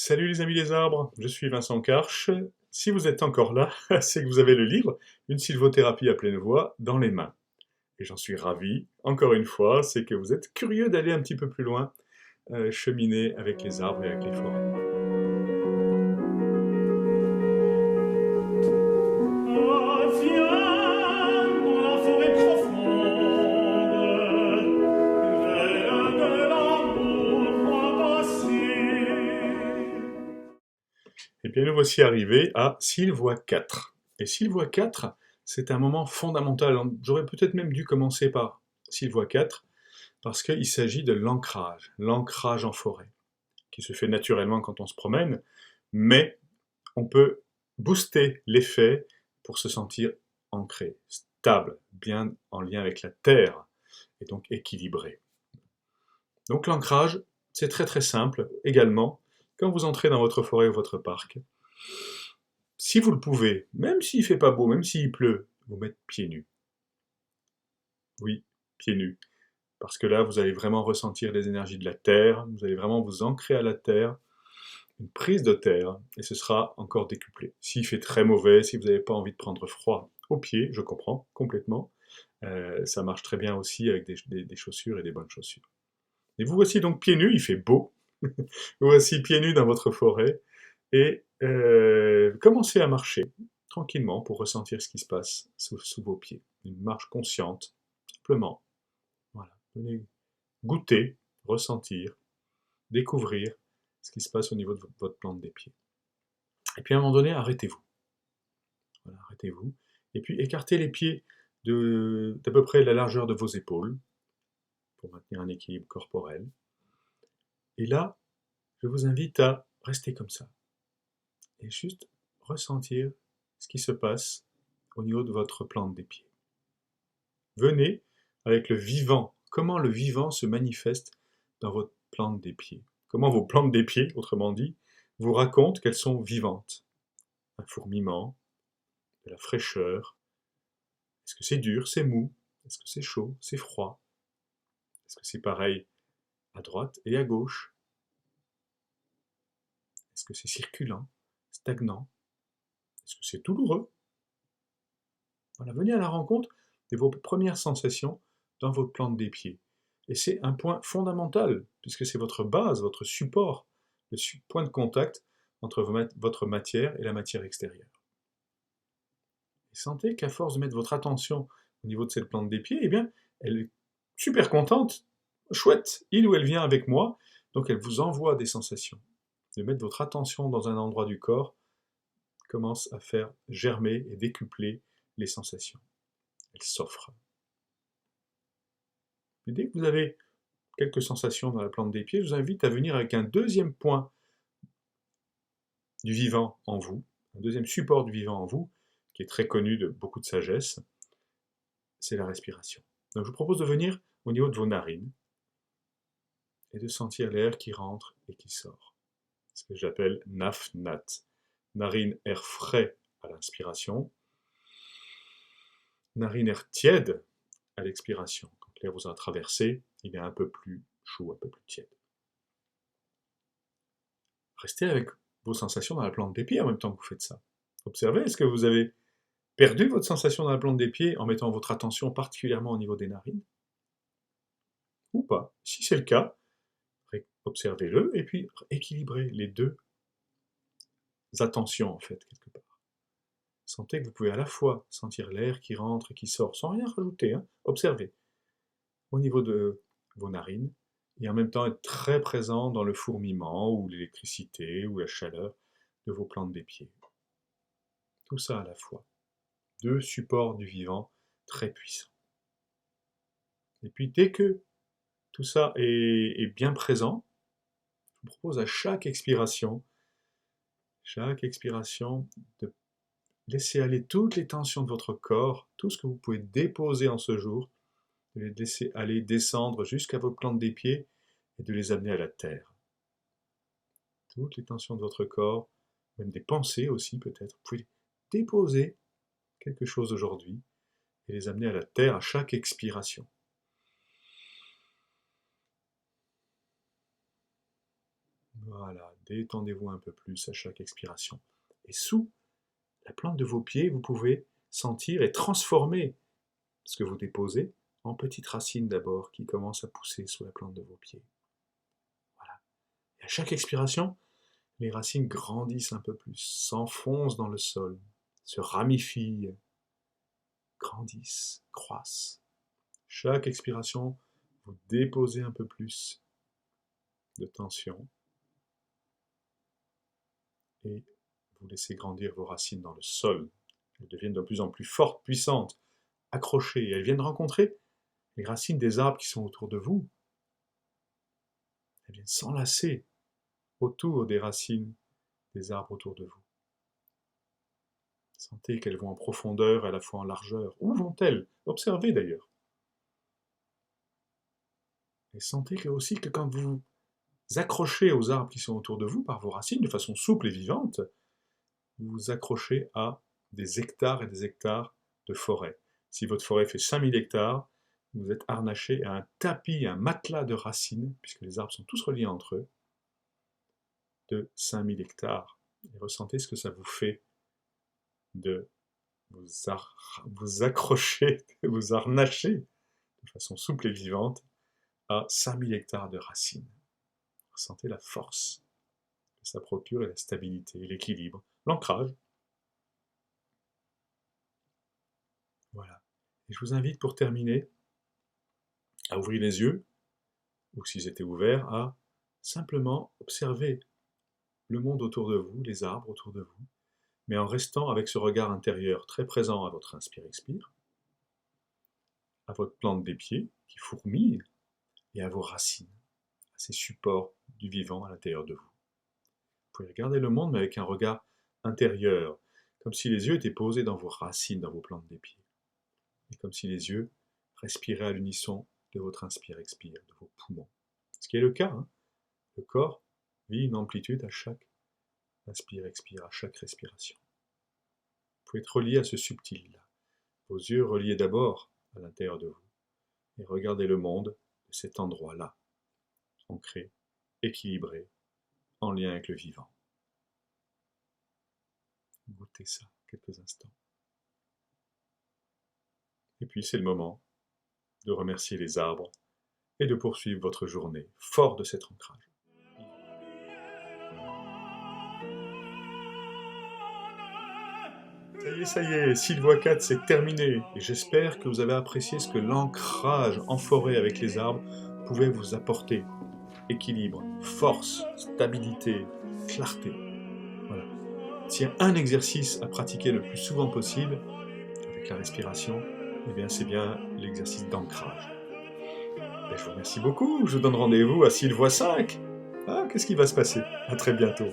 Salut les amis des arbres, je suis Vincent Karch. Si vous êtes encore là, c'est que vous avez le livre Une sylvothérapie à pleine voix dans les mains. Et j'en suis ravi, encore une fois, c'est que vous êtes curieux d'aller un petit peu plus loin, cheminer avec les arbres et avec les forêts. Et bien nous voici arrivés à Sylvoie 4. Et Sylvoie 4, c'est un moment fondamental. J'aurais peut-être même dû commencer par Sylvoie 4, parce qu'il s'agit de l'ancrage en forêt, qui se fait naturellement quand on se promène, mais on peut booster l'effet pour se sentir ancré, stable, bien en lien avec la terre, et donc équilibré. Donc l'ancrage, c'est très très simple également. Quand vous entrez dans votre forêt ou votre parc, si vous le pouvez, même s'il ne fait pas beau, même s'il pleut, vous mettre pieds nus. Oui, pieds nus. Parce que là, vous allez vraiment ressentir les énergies de la terre, vous allez vraiment vous ancrer à la terre, une prise de terre, et ce sera encore décuplé. S'il fait très mauvais, si vous n'avez pas envie de prendre froid aux pieds, je comprends complètement, ça marche très bien aussi avec des chaussures et des bonnes chaussures. Et vous voici donc pieds nus, il fait beau, vous voici pieds nus dans votre forêt, et commencez à marcher tranquillement pour ressentir ce qui se passe sous vos pieds. Une marche consciente, simplement. Voilà. Venez goûter, ressentir, découvrir ce qui se passe au niveau de votre plante des pieds. Et puis à un moment donné, arrêtez-vous. Voilà, arrêtez-vous. Et puis écartez les pieds d'à peu près la largeur de vos épaules pour maintenir un équilibre corporel. Et là, je vous invite à rester comme ça et juste ressentir ce qui se passe au niveau de votre plante des pieds. Venez avec le vivant. Comment le vivant se manifeste dans votre plante des pieds? Comment vos plantes des pieds, autrement dit, vous racontent qu'elles sont vivantes? Un fourmillement, de la fraîcheur. Est-ce que c'est dur, c'est mou? Est-ce que c'est chaud, c'est froid? Est-ce que c'est pareil à droite et à gauche? Est-ce que c'est circulant, stagnant? Est-ce que c'est douloureux? Voilà, venez à la rencontre de vos premières sensations dans votre plante des pieds. Et c'est un point fondamental, puisque c'est votre base, votre support, le point de contact entre votre matière et la matière extérieure. Et sentez qu'à force de mettre votre attention au niveau de cette plante des pieds, eh bien, elle est super contente, chouette, il ou elle vient avec moi, donc elle vous envoie des sensations. De mettre votre attention dans un endroit du corps commence à faire germer et décupler les sensations. Elle s'offre. Et dès que vous avez quelques sensations dans la plante des pieds, je vous invite à venir avec un deuxième point du vivant en vous, un deuxième support du vivant en vous, qui est très connu de beaucoup de sagesse, c'est la respiration. Donc je vous propose de venir au niveau de vos narines et de sentir l'air qui rentre et qui sort. Ce que j'appelle naf-nat. Narine, air frais à l'inspiration. Narine, air tiède à l'expiration. Quand l'air vous a traversé, il est un peu plus chaud, un peu plus tiède. Restez avec vos sensations dans la plante des pieds en même temps que vous faites ça. Observez, est-ce que vous avez perdu votre sensation dans la plante des pieds en mettant votre attention particulièrement au niveau des narines? Ou pas? Si c'est le cas, observez-le et puis équilibrez les deux attentions en fait, quelque part. Sentez que vous pouvez à la fois sentir l'air qui rentre et qui sort, sans rien rajouter, hein. Observez au niveau de vos narines, et en même temps être très présent dans le fourmillement, ou l'électricité, ou la chaleur de vos plantes des pieds. Tout ça à la fois. Deux supports du vivant très puissants. Et puis dès que tout ça est bien présent, je vous propose à chaque expiration de laisser aller toutes les tensions de votre corps, tout ce que vous pouvez déposer en ce jour, de les laisser aller descendre jusqu'à vos plantes des pieds et de les amener à la terre. Toutes les tensions de votre corps, même des pensées aussi peut-être, vous pouvez déposer quelque chose aujourd'hui et les amener à la terre à chaque expiration. Voilà, détendez-vous un peu plus à chaque expiration. Et sous la plante de vos pieds, vous pouvez sentir et transformer ce que vous déposez en petites racines d'abord qui commencent à pousser sous la plante de vos pieds. Voilà. Et à chaque expiration, les racines grandissent un peu plus, s'enfoncent dans le sol, se ramifient, grandissent, croissent. Chaque expiration, vous déposez un peu plus de tension et vous laissez grandir vos racines dans le sol. Elles deviennent de plus en plus fortes, puissantes, accrochées. Elles viennent rencontrer les racines des arbres qui sont autour de vous. Elles viennent s'enlacer autour des racines des arbres autour de vous. Sentez qu'elles vont en profondeur et à la fois en largeur. Où vont-elles? Observez d'ailleurs. Et sentez que aussi que quand vous accrochez aux arbres qui sont autour de vous par vos racines de façon souple et vivante, vous vous accrochez à des hectares et des hectares de forêt. Si votre forêt fait 5000 hectares, vous êtes harnaché à un tapis, un matelas de racines, puisque les arbres sont tous reliés entre eux, de 5000 hectares. Et ressentez ce que ça vous fait de vous accrocher, de vous harnacher de façon souple et vivante à 5000 hectares de racines. Ressentez la force que ça procure et la stabilité, l'équilibre, l'ancrage. Voilà. Et je vous invite pour terminer à ouvrir les yeux, ou s'ils étaient ouverts, à simplement observer le monde autour de vous, les arbres autour de vous, mais en restant avec ce regard intérieur très présent à votre inspire-expire, à votre plante des pieds qui fourmille, et à vos racines, à ces supports du vivant à l'intérieur de vous. Vous pouvez regarder le monde, mais avec un regard intérieur, comme si les yeux étaient posés dans vos racines, dans vos plantes des pieds, et comme si les yeux respiraient à l'unisson de votre inspire-expire, de vos poumons. Ce qui est le cas, hein. Le corps vit une amplitude à chaque inspire-expire, à chaque respiration. Vous pouvez être relié à ce subtil-là. Vos yeux reliés d'abord à l'intérieur de vous, et regardez le monde de cet endroit-là, ancré, équilibré, en lien avec le vivant. Goûtez ça quelques instants. Et puis c'est le moment de remercier les arbres et de poursuivre votre journée fort de cet ancrage. Ça y est, Sylvoie 4, c'est terminé. Et j'espère que vous avez apprécié ce que l'ancrage en forêt avec les arbres pouvait vous apporter. Équilibre, force, stabilité, clarté. Voilà. S'il y a un exercice à pratiquer le plus souvent possible, avec la respiration, eh bien c'est bien l'exercice d'ancrage. Et je vous remercie beaucoup, je vous donne rendez-vous à Sylvoie 5. Ah, qu'est-ce qui va se passer? À très bientôt.